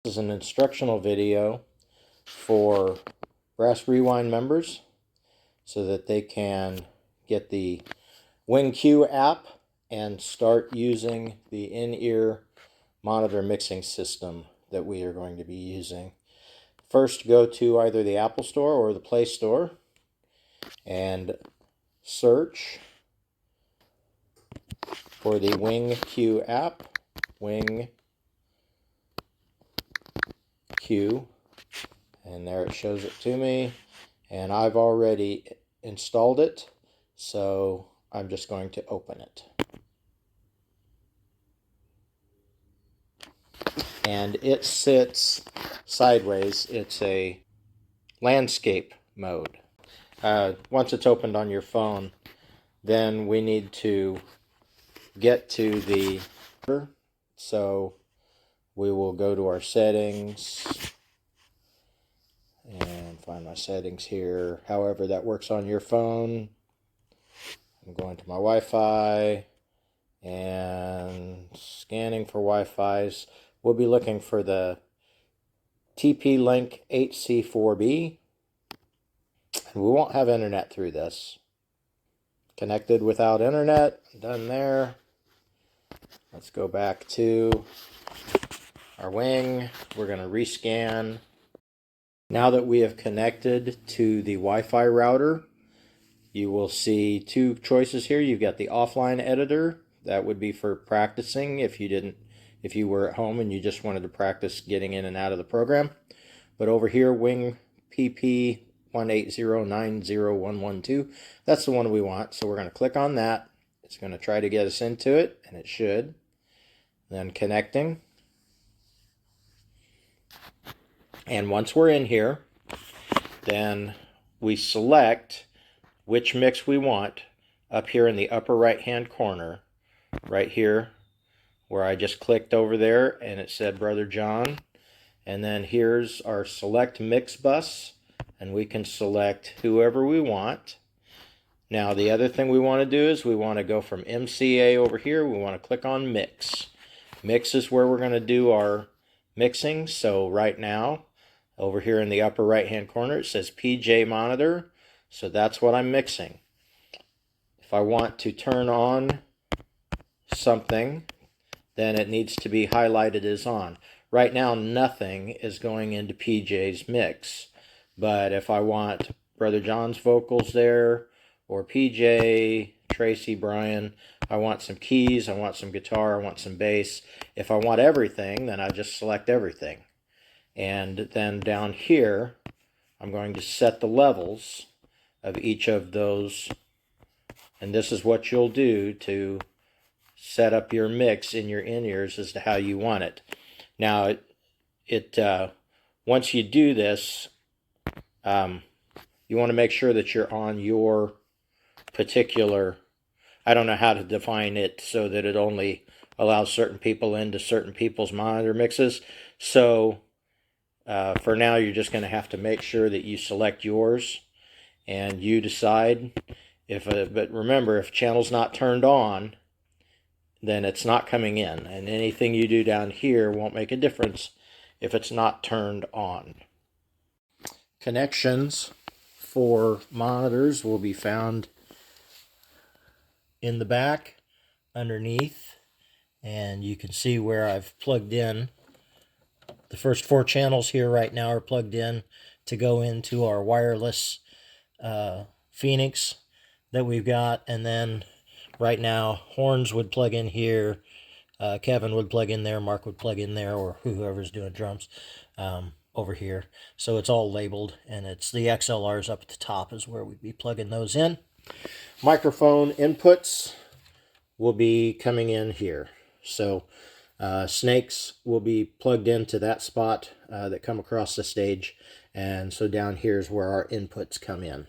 This is an instructional video for Brass Rewind members so that they can get the WingQ app and start using the in-ear monitor mixing system that we are going to be using. First, go to either the Apple Store or the Play Store and search for the WingQ app, WingQ, and there it shows it to me, and I've already installed it, so I'm just going to open it. And it sits sideways. It's a landscape mode. Once it's opened on your phone, then we need to get to the, so we will go to our settings and find my settings here. However that works on your phone. I'm going to my Wi-Fi and scanning for Wi-Fi's. We'll be looking for the TP-Link HC4B. And we won't have internet through this. Connected without internet, done there. Let's go back to our wing. We're going to rescan. Now that we have connected to the Wi-Fi router, you will see two choices here. You've got the offline editor. That would be for practicing if you were at home and you just wanted to practice getting in and out of the program. But over here, Wing PP 180901112, that's the one we want. So we're going to click on that. It's going to try to get us into it, and it should. Then connecting. And once we're in here, then we select which mix we want up here in the upper right hand corner, right here where I just clicked over there and it said Brother John. And then here's our select mix bus, and we can select whoever we want. Now the other thing we want to do is we want to go from MCA over here, we want to click on mix. Mix is where we're going to do our mixing. So right now over here in the upper right hand corner it says PJ monitor, so that's what I'm mixing. If I want to turn on something, then it needs to be highlighted as on. Right now nothing is going into PJ's mix, but if I want Brother John's vocals there, or PJ, Tracy, Brian, I want some keys, I want some guitar, I want some bass. If I want everything, then I just select everything. And then down here, I'm going to set the levels of each of those. And this is what you'll do to set up your mix in your in-ears as to how you want it. Now, once you do this, you want to make sure that you're on your particular, I don't know how to define it so that it only allows certain people into certain people's monitor mixes. So for now, you're just going to have to make sure that you select yours and you decide. But remember, if channel's not turned on, then it's not coming in, and anything you do down here won't make a difference if it's not turned on. Connections for monitors will be found in the back underneath, and you can see where I've plugged in. The first 4 channels here right now are plugged in to go into our wireless Phoenix that we've got, and then right now horns would plug in here, Kevin would plug in there, Mark would plug in there, or whoever's doing drums over here. So it's all labeled, and it's the XLRs up at the top is where we'd be plugging those in. Microphone inputs will be coming in here. So snakes will be plugged into that spot that come across the stage, and so down here is where our inputs come in.